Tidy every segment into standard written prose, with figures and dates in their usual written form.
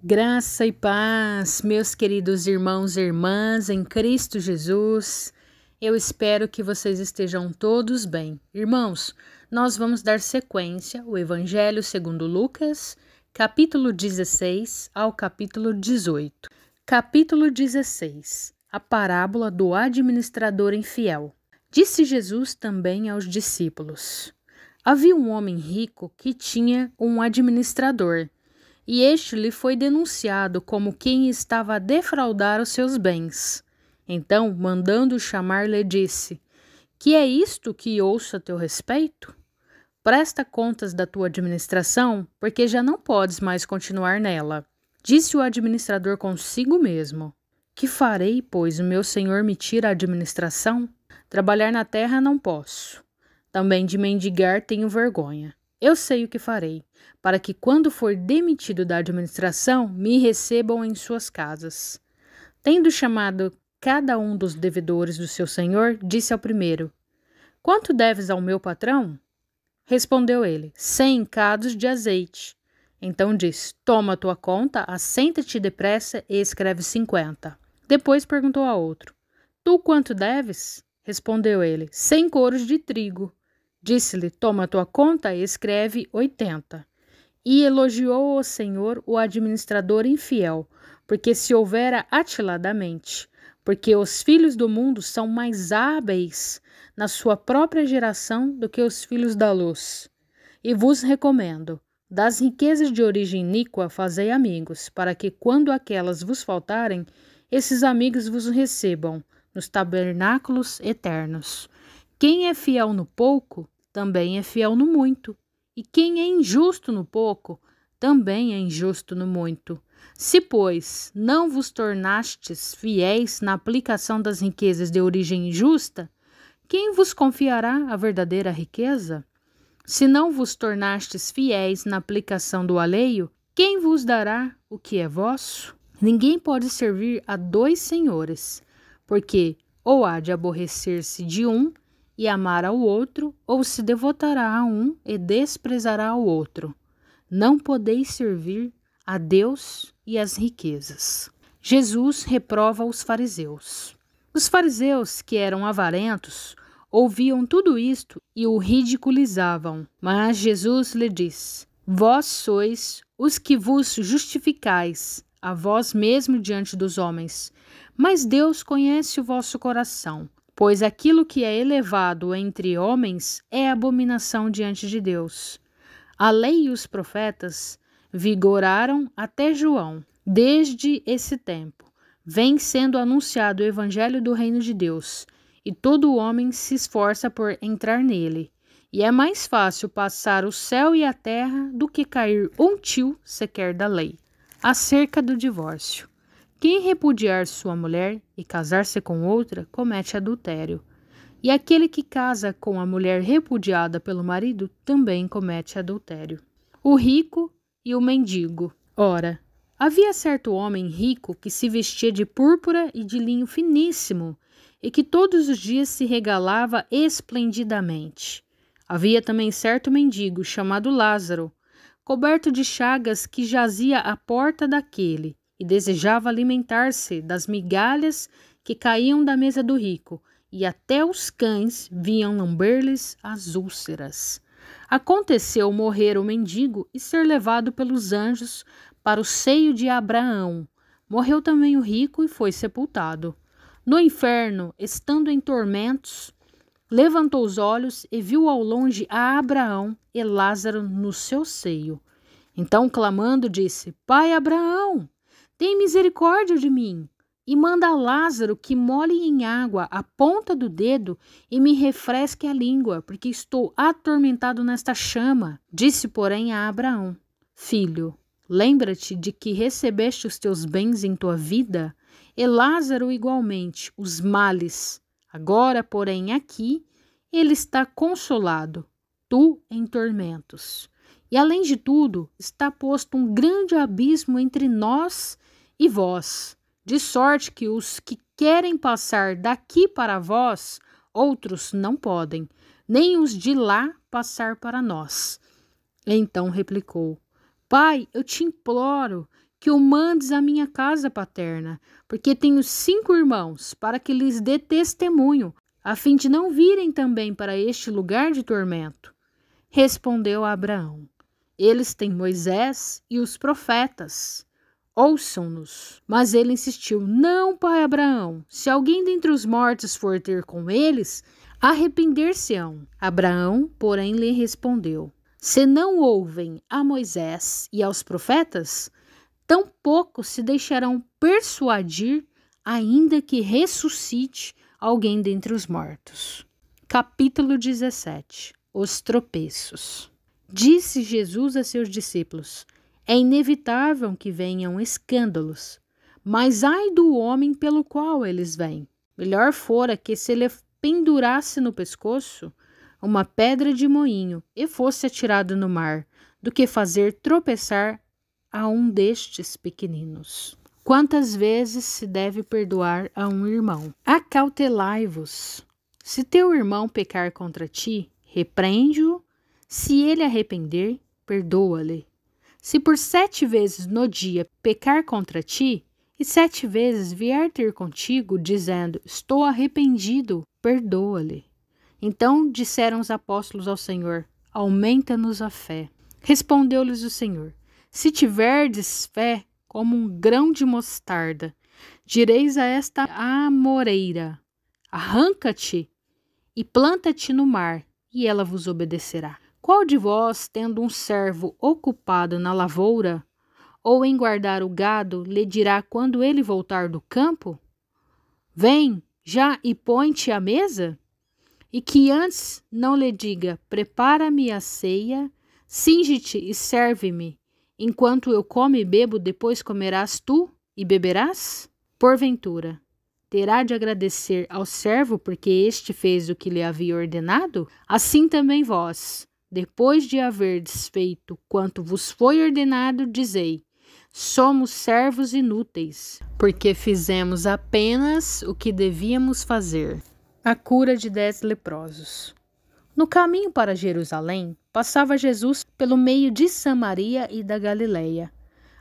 Graça e paz, meus queridos irmãos e irmãs em Cristo Jesus. Eu espero que vocês estejam todos bem. Irmãos, nós vamos dar sequência ao Evangelho segundo Lucas, capítulo 16 ao capítulo 18. Capítulo 16. A parábola do administrador infiel. Disse Jesus também aos discípulos: Havia um homem rico que tinha um administrador, e este lhe foi denunciado como quem estava a defraudar os seus bens. Então, mandando-o chamar, lhe disse: Que é isto que ouço a teu respeito? Presta contas da tua administração, porque já não podes mais continuar nela. Disse o administrador consigo mesmo: Que farei, pois o meu senhor me tira a administração? Trabalhar na terra não posso. Também de mendigar tenho vergonha. Eu sei o que farei, para que quando for demitido da administração, me recebam em suas casas. Tendo chamado cada um dos devedores do seu senhor, disse ao primeiro: Quanto deves ao meu patrão? Respondeu ele: 100 cados de azeite. Então disse: Toma a tua conta, assenta-te depressa e escreve 50. Depois perguntou a outro: Tu quanto deves? Respondeu ele: 100 coros de trigo. Disse-lhe: Toma a tua conta e escreve 80. E elogiou o Senhor o administrador infiel, porque se houvera atiladamente, porque os filhos do mundo são mais hábeis na sua própria geração do que os filhos da luz. E vos recomendo: das riquezas de origem iníqua fazei amigos, para que quando aquelas vos faltarem, esses amigos vos recebam nos tabernáculos eternos. Quem é fiel no pouco, também é fiel no muito. E quem é injusto no pouco, também é injusto no muito. Se, pois, não vos tornastes fiéis na aplicação das riquezas de origem injusta, quem vos confiará a verdadeira riqueza? Se não vos tornastes fiéis na aplicação do alheio, quem vos dará o que é vosso? Ninguém pode servir a 2 senhores, porque ou há de aborrecer-se de um e amar ao outro, ou se devotará a um e desprezará ao outro. Não podeis servir a Deus e às riquezas. Jesus reprova os fariseus. Os fariseus, que eram avarentos, ouviam tudo isto e o ridiculizavam. Mas Jesus lhe disse: Vós sois os que vos justificais a vós mesmo diante dos homens, mas Deus conhece o vosso coração. Pois aquilo que é elevado entre homens é abominação diante de Deus. A lei e os profetas vigoraram até João. Desde esse tempo, vem sendo anunciado o evangelho do reino de Deus, e todo homem se esforça por entrar nele. E é mais fácil passar o céu e a terra do que cair um tio sequer da lei. Acerca do divórcio. Quem repudiar sua mulher e casar-se com outra, comete adultério. E aquele que casa com a mulher repudiada pelo marido, também comete adultério. O rico e o mendigo. Ora, havia certo homem rico que se vestia de púrpura e de linho finíssimo, e que todos os dias se regalava esplendidamente. Havia também certo mendigo, chamado Lázaro, coberto de chagas, que jazia à porta daquele, e desejava alimentar-se das migalhas que caíam da mesa do rico, e até os cães vinham lamber-lhes as úlceras. Aconteceu morrer o mendigo e ser levado pelos anjos para o seio de Abraão. Morreu também o rico e foi sepultado. No inferno, estando em tormentos, levantou os olhos e viu ao longe a Abraão e Lázaro no seu seio. Então, clamando, disse: Pai Abraão, tem misericórdia de mim, e manda a Lázaro que molhe em água a ponta do dedo e me refresque a língua, porque estou atormentado nesta chama. Disse, porém, a Abraão: Filho, lembra-te de que recebeste os teus bens em tua vida, e Lázaro igualmente os males. Agora, porém, aqui ele está consolado, tu em tormentos. E, além de tudo, está posto um grande abismo entre nós e vós, de sorte que os que querem passar daqui para vós, outros não podem, nem os de lá passar para nós. Então replicou: Pai, eu te imploro que o mandes à minha casa paterna, porque tenho 5 irmãos, para que lhes dê testemunho, a fim de não virem também para este lugar de tormento. Respondeu Abraão: eles têm Moisés e os profetas. Ouçam-nos. Mas ele insistiu: não, pai Abraão, se alguém dentre os mortos for ter com eles, arrepender-se-ão. Abraão, porém, lhe respondeu: se não ouvem a Moisés e aos profetas, tampouco se deixarão persuadir, ainda que ressuscite alguém dentre os mortos. Capítulo 17. Os tropeços. Disse Jesus a seus discípulos: é inevitável que venham escândalos, mas ai do homem pelo qual eles vêm. Melhor fora que se lhe pendurasse no pescoço uma pedra de moinho e fosse atirado no mar, do que fazer tropeçar a um destes pequeninos. Quantas vezes se deve perdoar a um irmão? Acautelai-vos. Se teu irmão pecar contra ti, repreende-o. Se ele arrepender, perdoa-lhe. Se por 7 vezes no dia pecar contra ti, e 7 vezes vier ter contigo, dizendo: estou arrependido, perdoa-lhe. Então disseram os apóstolos ao Senhor: aumenta-nos a fé. Respondeu-lhes o Senhor: se tiverdes fé como um grão de mostarda, direis a esta amoreira: arranca-te e planta-te no mar, e ela vos obedecerá. Qual de vós, tendo um servo ocupado na lavoura, ou em guardar o gado, lhe dirá quando ele voltar do campo: vem já e põe-te à mesa? E que antes não lhe diga: prepara-me a ceia, cinge-te e serve-me, enquanto eu como e bebo, depois comerás tu e beberás? Porventura, terá de agradecer ao servo porque este fez o que lhe havia ordenado? Assim também vós, depois de haverdes feito quanto vos foi ordenado, dizei: somos servos inúteis, porque fizemos apenas o que devíamos fazer. A cura de 10 leprosos. No caminho para Jerusalém, passava Jesus pelo meio de Samaria e da Galileia.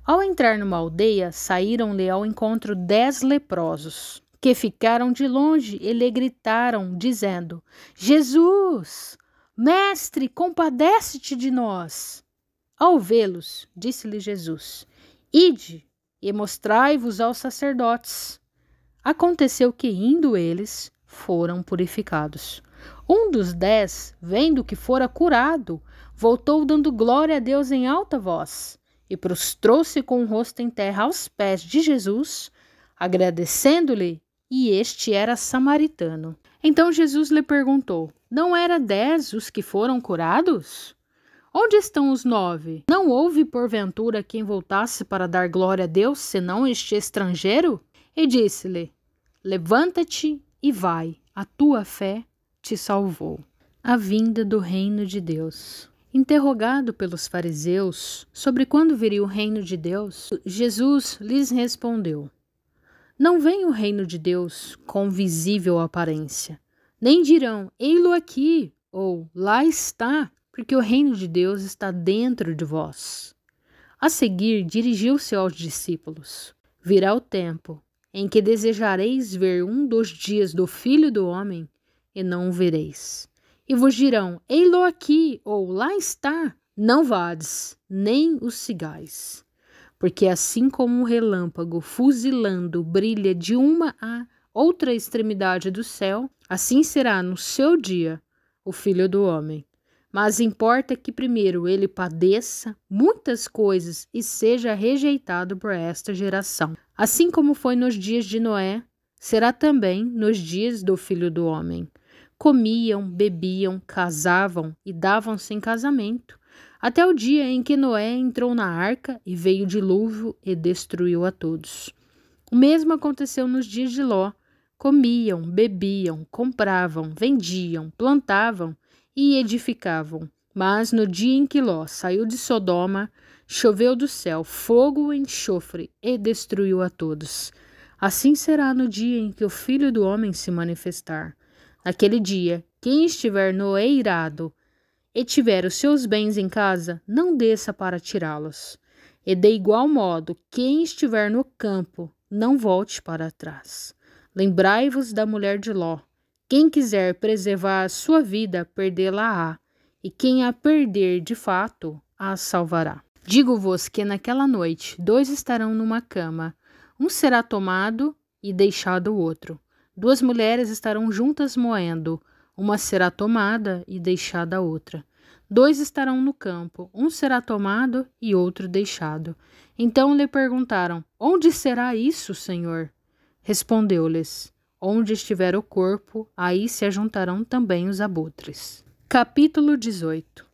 Ao entrar numa aldeia, saíram-lhe ao encontro 10 leprosos, que ficaram de longe e lhe gritaram, dizendo: Jesus, mestre, compadece-te de nós. Ao vê-los, disse-lhe Jesus: ide e mostrai-vos aos sacerdotes. Aconteceu que, indo eles, foram purificados. Um dos 10, vendo que fora curado, voltou dando glória a Deus em alta voz e prostrou-se com o rosto em terra aos pés de Jesus, agradecendo-lhe, e este era samaritano. Então Jesus lhe perguntou: não era 10 os que foram curados? Onde estão os 9? Não houve porventura quem voltasse para dar glória a Deus, senão este estrangeiro? E disse-lhe: levanta-te e vai, a tua fé te salvou. A vinda do reino de Deus. Interrogado pelos fariseus sobre quando viria o reino de Deus, Jesus lhes respondeu: não vem o reino de Deus com visível aparência, nem dirão: ei-lo aqui, ou lá está, porque o reino de Deus está dentro de vós. A seguir, dirigiu-se aos discípulos: virá o tempo em que desejareis ver um dos dias do Filho do Homem, e não o vereis. E vos dirão: ei-lo aqui, ou lá está. Não vades, nem os sigais. Porque assim como um relâmpago fuzilando brilha de uma a outra extremidade do céu, assim será no seu dia o Filho do Homem. Mas importa que primeiro ele padeça muitas coisas e seja rejeitado por esta geração. Assim como foi nos dias de Noé, será também nos dias do Filho do Homem. Comiam, bebiam, casavam e davam-se em casamento, até o dia em que Noé entrou na arca e veio o dilúvio e destruiu a todos. O mesmo aconteceu nos dias de Ló. Comiam, bebiam, compravam, vendiam, plantavam e edificavam. Mas no dia em que Ló saiu de Sodoma, choveu do céu fogo e enxofre e destruiu a todos. Assim será no dia em que o Filho do Homem se manifestar. Naquele dia, quem estiver no eirado e tiver os seus bens em casa, não desça para tirá-los. E de igual modo, quem estiver no campo, não volte para trás. Lembrai-vos da mulher de Ló. Quem quiser preservar a sua vida, perdê-la-á, e quem a perder de fato, a salvará. Digo-vos que naquela noite 2 estarão numa cama, um será tomado e deixado o outro. 2 mulheres estarão juntas moendo, uma será tomada e deixada a outra. 2 estarão no campo, um será tomado e outro deixado. Então lhe perguntaram: onde será isso, Senhor? Respondeu-lhes: onde estiver o corpo, aí se ajuntarão também os abutres. Capítulo 18.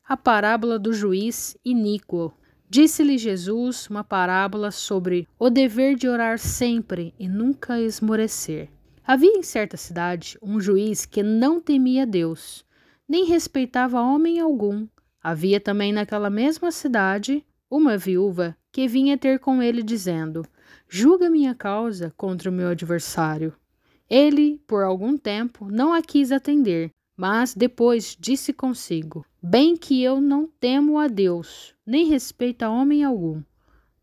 A parábola do juiz iníquo. Disse-lhe Jesus uma parábola sobre o dever de orar sempre e nunca esmorecer. Havia em certa cidade um juiz que não temia Deus, nem respeitava homem algum. Havia também naquela mesma cidade uma viúva que vinha ter com ele dizendo: julga minha causa contra o meu adversário. Ele, por algum tempo, não a quis atender, mas depois disse consigo: bem que eu não temo a Deus, nem respeito a homem algum.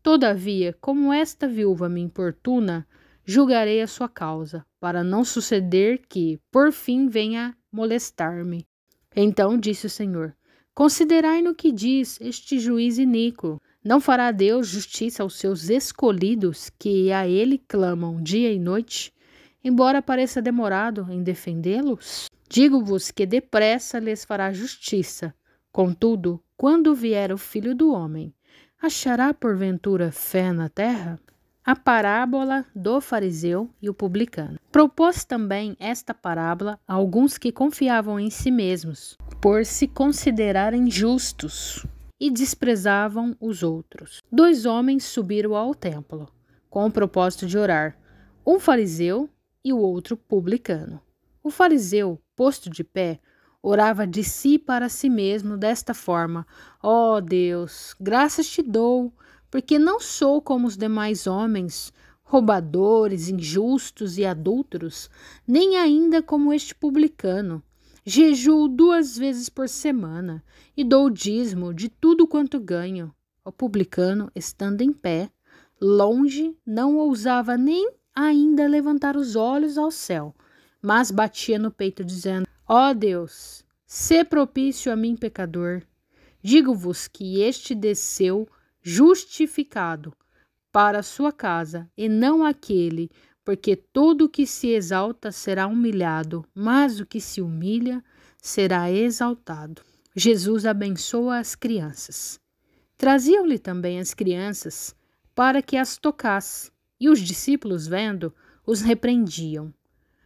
Todavia, como esta viúva me importuna, julgarei a sua causa, para não suceder que, por fim, venha molestar-me. Então disse o Senhor: considerai no que diz este juiz iníquo. Não fará Deus justiça aos seus escolhidos, que a ele clamam dia e noite, embora pareça demorado em defendê-los? Digo-vos que depressa lhes fará justiça. Contudo, quando vier o Filho do Homem, achará porventura fé na terra? A parábola do fariseu e o publicano. Propôs também esta parábola a alguns que confiavam em si mesmos, por se considerarem justos, e desprezavam os outros. 2 homens subiram ao templo, com o propósito de orar, um fariseu e o outro publicano. O fariseu, posto de pé, orava de si para si mesmo desta forma: ó Deus, graças te dou, porque não sou como os demais homens, roubadores, injustos e adúlteros, nem ainda como este publicano. Jejuo 2 vezes por semana e dou o dízimo de tudo quanto ganho. O publicano, estando em pé, longe, não ousava nem ainda levantar os olhos ao céu, mas batia no peito, dizendo: ó Deus, sê propício a mim, pecador. Digo-vos que este desceu justificado para a sua casa, e não aquele, porque todo o que se exalta será humilhado, mas o que se humilha será exaltado. Jesus abençoa as crianças. Traziam-lhe também as crianças para que as tocasse, e os discípulos, vendo, os repreendiam.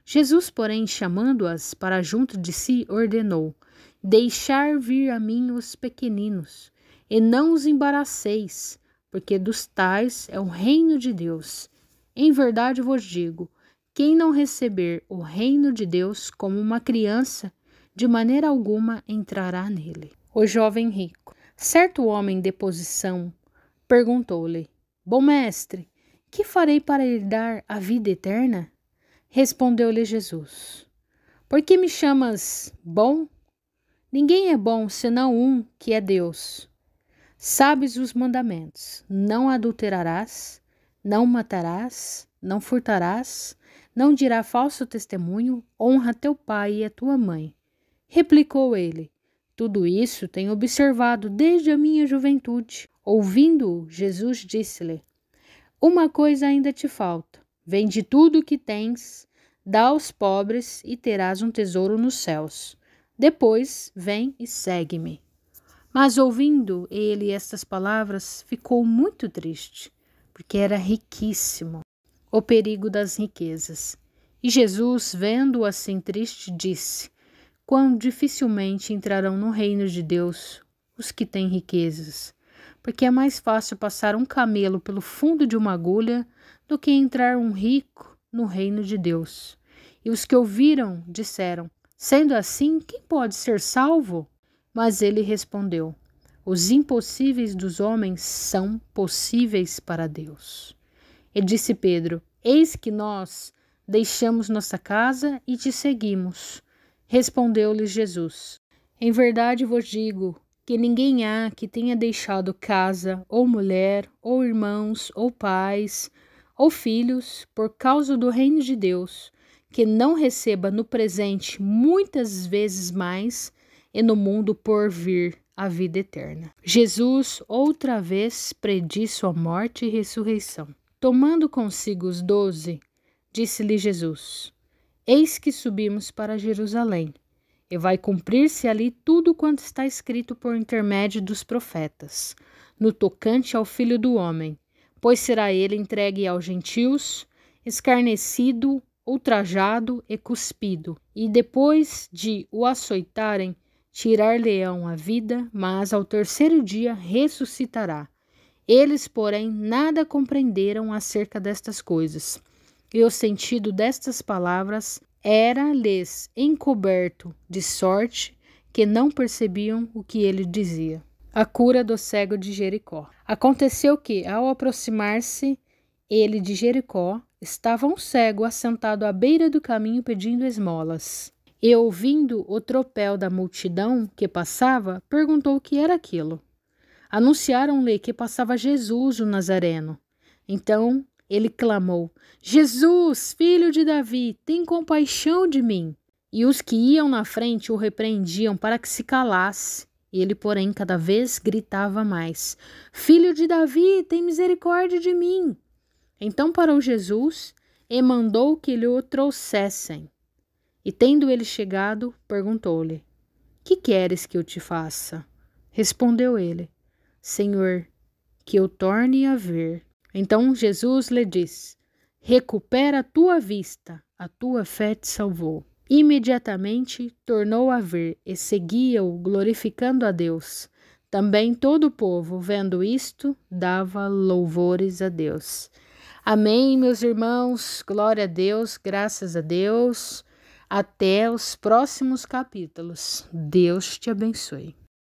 Jesus, porém, chamando-as para junto de si, ordenou: deixar vir a mim os pequeninos, e não os embaraceis, porque dos tais é o reino de Deus. Em verdade vos digo, quem não receber o reino de Deus como uma criança, de maneira alguma entrará nele. O jovem rico. Certo homem de posição perguntou-lhe: bom mestre, que farei para herdar a vida eterna? Respondeu-lhe Jesus: por que me chamas bom? Ninguém é bom senão um, que é Deus. Sabes os mandamentos: não adulterarás, não matarás, não furtarás, não dirá falso testemunho, honra teu pai e a tua mãe. Replicou ele: tudo isso tenho observado desde a minha juventude. Ouvindo-o, Jesus disse-lhe: uma coisa ainda te falta. Vende tudo o que tens, dá aos pobres e terás um tesouro nos céus. Depois, vem e segue-me. Mas ouvindo ele estas palavras, ficou muito triste, porque era riquíssimo. O perigo das riquezas. E Jesus, vendo-o assim triste, disse: quão dificilmente entrarão no reino de Deus os que têm riquezas, porque é mais fácil passar um camelo pelo fundo de uma agulha do que entrar um rico no reino de Deus. E os que ouviram disseram: sendo assim, quem pode ser salvo? Mas ele respondeu: os impossíveis dos homens são possíveis para Deus. E disse Pedro: eis que nós deixamos nossa casa e te seguimos. Respondeu-lhes Jesus: em verdade vos digo que ninguém há que tenha deixado casa, ou mulher, ou irmãos, ou pais, ou filhos, por causa do reino de Deus, que não receba no presente muitas vezes mais, e no mundo por vir a vida eterna. Jesus outra vez prediz sua morte e ressurreição. Tomando consigo os 12, disse-lhe Jesus: Eis que subimos para Jerusalém, e vai cumprir-se ali tudo quanto está escrito por intermédio dos profetas, no tocante ao Filho do Homem, pois será ele entregue aos gentios, escarnecido, ultrajado e cuspido, e depois de o açoitarem, tirar-lhe-ão a vida, mas ao terceiro dia ressuscitará. Eles, porém, nada compreenderam acerca destas coisas, e o sentido destas palavras era-lhes encoberto, de sorte que não percebiam o que ele dizia. A cura do cego de Jericó. Aconteceu que, ao aproximar-se ele de Jericó, estava um cego assentado à beira do caminho pedindo esmolas. E, ouvindo o tropel da multidão que passava, perguntou o que era aquilo. Anunciaram-lhe que passava Jesus, o Nazareno. Então ele clamou: Jesus, filho de Davi, tem compaixão de mim. E os que iam na frente o repreendiam para que se calasse. Ele, porém, cada vez gritava mais: Filho de Davi, tem misericórdia de mim. Então parou Jesus e mandou que lhe o trouxessem. E tendo ele chegado, perguntou-lhe: Que queres que eu te faça? Respondeu ele: Senhor, que eu torne a ver. Então Jesus lhe disse: Recupera a tua vista, a tua fé te salvou. Imediatamente tornou a ver e seguia-o, glorificando a Deus. Também todo o povo, vendo isto, dava louvores a Deus. Amém, meus irmãos. Glória a Deus, graças a Deus. Até os próximos capítulos. Deus te abençoe.